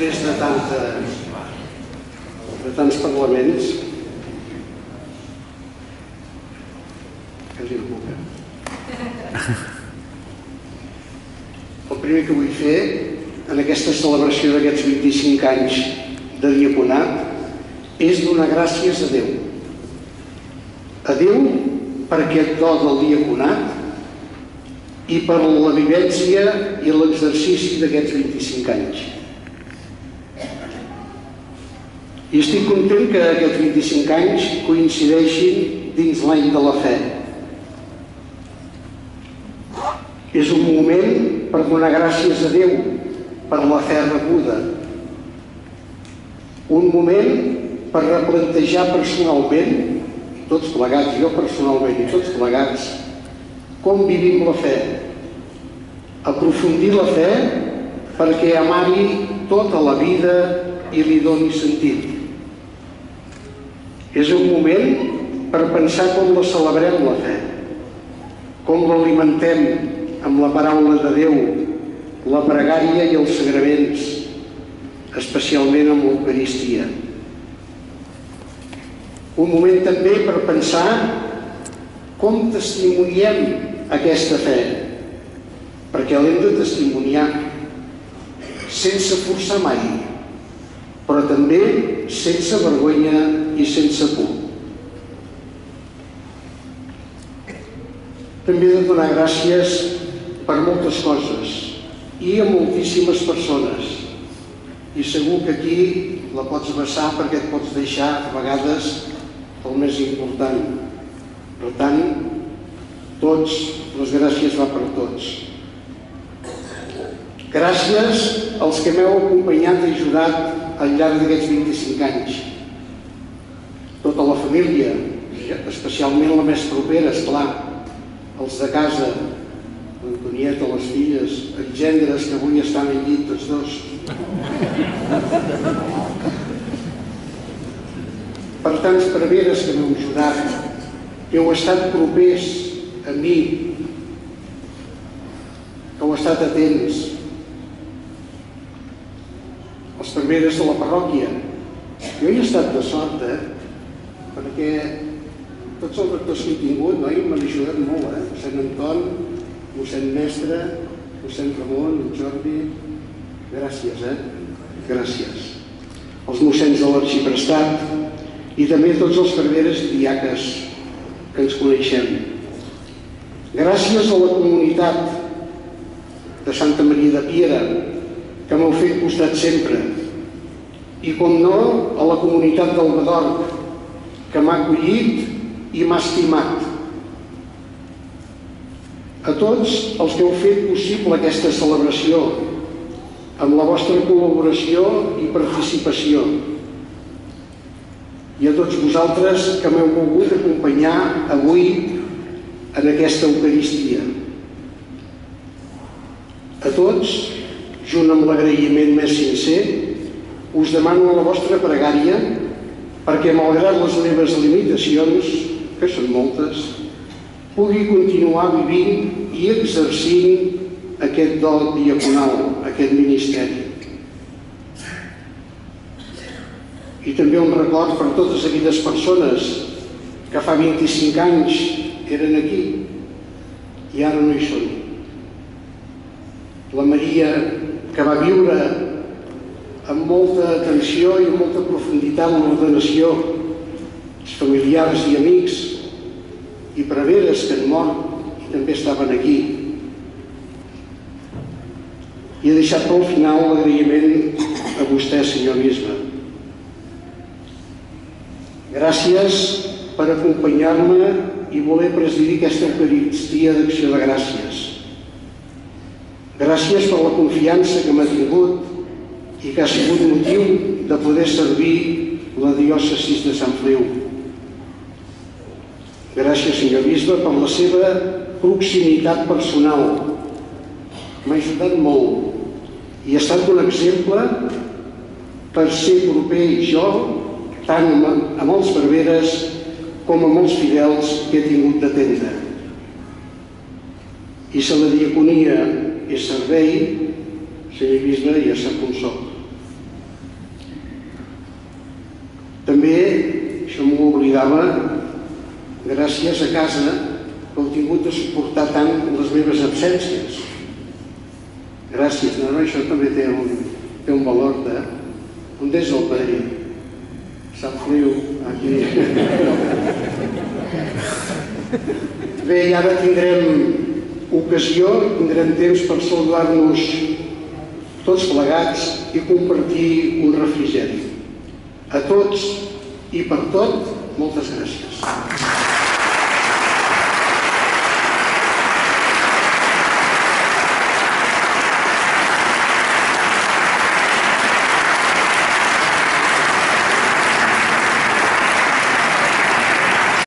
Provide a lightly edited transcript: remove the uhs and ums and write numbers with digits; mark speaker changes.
Speaker 1: després de tants parlaments, quasi no puc. El primer que vull fer en aquesta celebració d'aquests 25 anys de diaconat és donar gràcies a Déu. A Déu per aquest do del diaconat i per la vivència i l'exercici d'aquests 25 anys. I estic content que aquests 25 anys coincideixin dins l'any de la fe. És un moment per donar gràcies a Déu per la fe rebuda. Un moment per replantejar personalment, tots plegats, jo personalment i tots plegats, com vivim la fe. Aprofundir la fe perquè amari tota la vida i li doni sentit. És un moment per pensar com la celebrem la fe, com l'alimentem amb la paraula de Déu, la pregària i els sagraments, especialment amb l'Eucaristia. Un moment també per pensar com testimoniem aquesta fe, perquè l'hem de testimoniar sense forçar mai, però també sense vergonya i sense por. També he de donar gràcies per moltes coses i a moltíssimes persones. I segur que aquí la pots vessar perquè et pots deixar a vegades el més important. Per tant, tots, les gràcies va per tots. Gràcies als que m'heu acompanyat i ajudat al llarg d'aquests 25 anys. Tota la família, especialment la més propera, esclar, els de casa, l'Antonieta, les filles, els gendres que avui estan al llit tots dos. Per tants preveres que m'heu ajudat, que heu estat propers a mi, que heu estat atents. Els preveres de la parròquia. Jo hi he estat de sort, perquè tots els rectors que he tingut m'han ajudat molt, mossèn Anton, mossèn Mestre, mossèn Ramon, el Jordi. Gràcies, gràcies. Els mossèns de l'arxiprestat i també tots els preveres i diaques que ens coneixem. Gràcies a la comunitat de Santa Maria de Piera, que m'heu fet costat sempre, i com no a la comunitat del Bedorp, que m'ha acollit i m'ha estimat. A tots els que heu fet possible aquesta celebració, amb la vostra col·laboració i participació, i a tots vosaltres que m'heu volgut acompanyar avui en aquesta Eucaristia. A tots, junt amb l'agraïment més sincer, us demano la vostra pregària perquè, malgrat les meves limitacions, que són moltes, pugui continuar vivint i exercint aquest do diaconal, aquest ministeri. I també un record per totes aquelles persones que fa 25 anys eren aquí i ara no hi són. La Maria, que va viure amb molta atenció i amb molta profunditat l'ordenació, els familiars i amics i preveres que han mort i també estaven aquí. I he deixat pel final l'agraïment a vostè, senyor bisbe. Gràcies per acompanyar-me i voler presidir aquesta Eucaristia d'Acció de Gràcies. Gràcies per la confiança que m'ha tingut i que ha sigut motiu de poder servir la diòcesi de Sant Feliu. Gràcies, senyor bisbe, per la seva proximitat personal. M'ha ajudat molt i ha estat un exemple per ser proper jo tant amb els preveres com amb els fidels que he tingut d'atendre. I si la diaconia és servei, senyor bisbe, ja sap on soc. També, això m'ho oblidava, gràcies a casa que heu tingut de suportar tant les meves absències. Gràcies, no? Això també té un valor de... On és el padrí? Sap Feliu, aquí. Bé, i ara tindrem ocasió, tindrem temps per saludar-nos tots plegats i compartir un refrigeri. A tots i per tot, moltes gràcies.